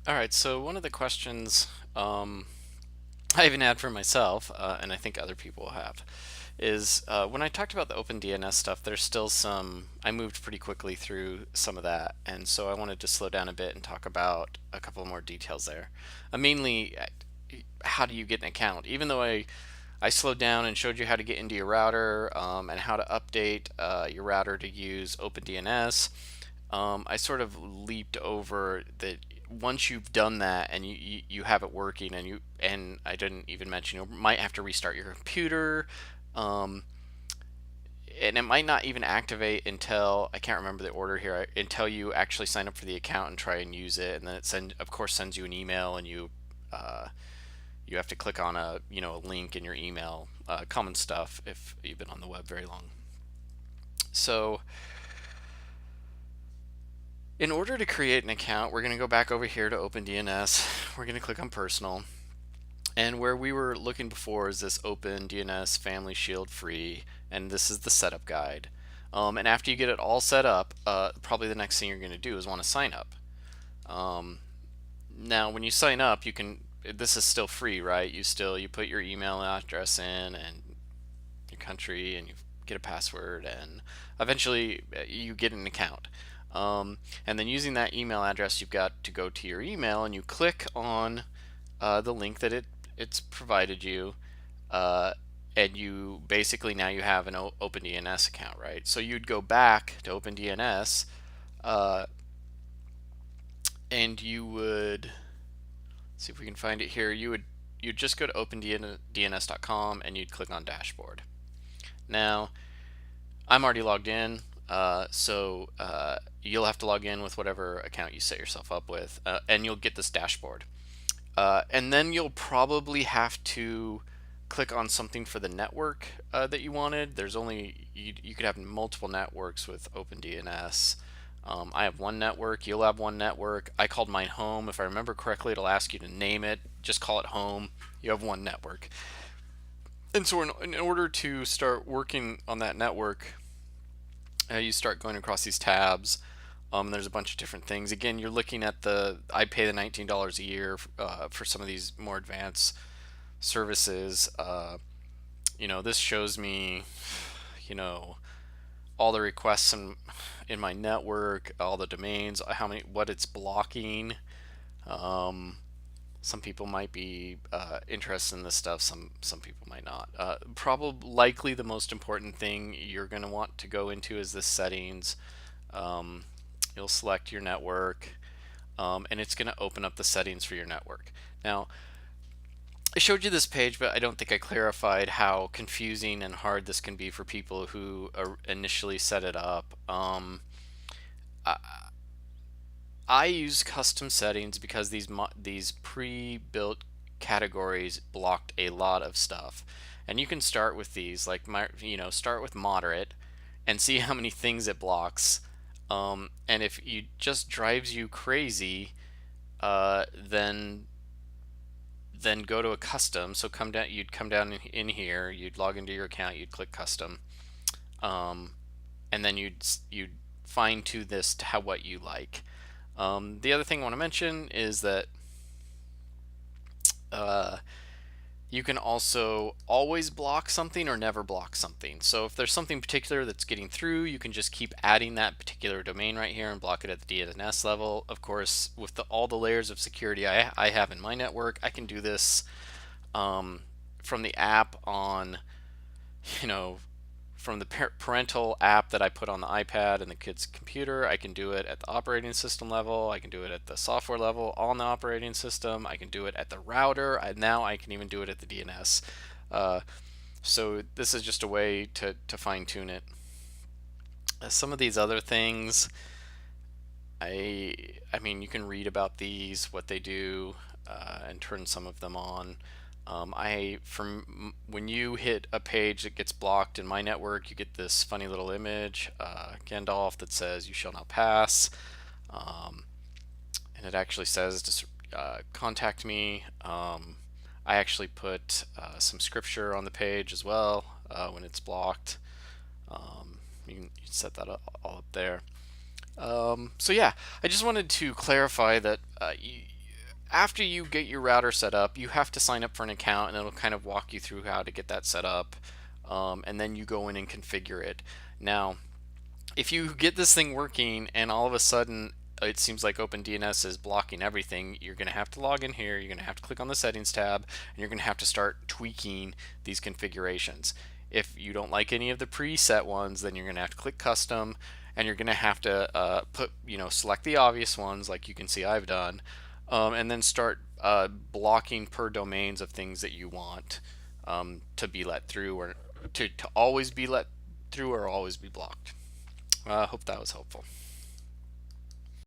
All right, so one of the questions I even had for myself, and I think other people have, is when I talked about the OpenDNS stuff, there's still I moved pretty quickly through some of that, and so I wanted to slow down a bit and talk about a couple more details there. Mainly, how do you get an account? Even though I slowed down and showed you how to get into your router and how to update your router to use OpenDNS. I sort of leaped over that once you've done that and you have it working and I didn't even mention you might have to restart your computer, um, and it might not even activate until I can't remember the order here until you actually sign up for the account and try and use it, and then of course sends you an email, and uh, you have to click on a link in your email, common stuff if you've been on the web very long. So in order to create an account, we're going to go back over here to OpenDNS. We're going to click on personal. And where we were looking before is this OpenDNS Family Shield Free, and this is the setup guide. And after you get it all set up, probably the next thing you're going to do is want to sign up. Now, when you sign up, you can. This is still free, right? You put your email address in and your country, and you get a password, and eventually you get an account. And then using that email address, you've got to go to your email and you click on the link that it's provided you, uh, and you basically now you have an OpenDNS account, right? So you'd go back to OpenDNS, uh, and you would see if we can find it here. You'd just go to OpenDNS.com and you'd click on dashboard. Now I'm already logged in, so you'll have to log in with whatever account you set yourself up with, and you'll get this dashboard. And then you'll probably have to click on something for the network that you wanted. You could have multiple networks with OpenDNS. I have one network, you'll have one network. I called mine home. If I remember correctly, it'll ask you to name it. Just call it home. You have one network. And so in order to start working on that network, you start going across these tabs. There's a bunch of different things. Again, you're looking at I pay the $19 a year for some of these more advanced services. This shows me, you know, all the requests in my network, all the domains, what it's blocking. Um, some people might be interested in this stuff. Some people might not. Probably likely the most important thing you're going to want to go into is the settings. Um, you'll select your network, and it's going to open up the settings for your network. Now, I showed you this page, but I don't think I clarified how confusing and hard this can be for people who initially set it up. I, I use custom settings because these pre-built categories blocked a lot of stuff, and you can start with these, start with moderate, and see how many things it blocks. And if it just drives you crazy, then go to a custom. So you'd come down in here, you'd log into your account, you'd click custom, um, and then you'd fine tune this to what you like. The other thing I want to mention is that uh, you can also always block something or never block something. So if there's something particular that's getting through, you can just keep adding that particular domain right here and block it at the DNS level. Of course, with all the layers of security I have in my network, I can do this from the app on, you know, from the parental app that I put on the iPad and the kid's computer. I can do it at the operating system level. I can do it at the software level on the operating system. I can do it at the router. Now I can even do it at the DNS. Uh, so this is just a way to fine tune it. Some of these other things, I mean, you can read about these, what they do, and turn some of them on. From when you hit a page that gets blocked in my network, you get this funny little image, Gandalf, that says "You shall not pass," um, and it actually says to contact me. I actually put some scripture on the page as well when it's blocked. You can set that all up there. So yeah, I just wanted to clarify that after you get your router set up, you have to sign up for an account, and it'll kind of walk you through how to get that set up. And then you go in and configure it. Now, if you get this thing working and all of a sudden it seems like OpenDNS is blocking everything, you're going to have to log in here, you're going to have to click on the settings tab, and you're going to have to start tweaking these configurations. If you don't like any of the preset ones, then you're going to have to click custom, and you're going to have to select the obvious ones like you can see I've done, and then start blocking per domains of things that you want to be let through, or to always be let through or always be blocked. I hope that was helpful.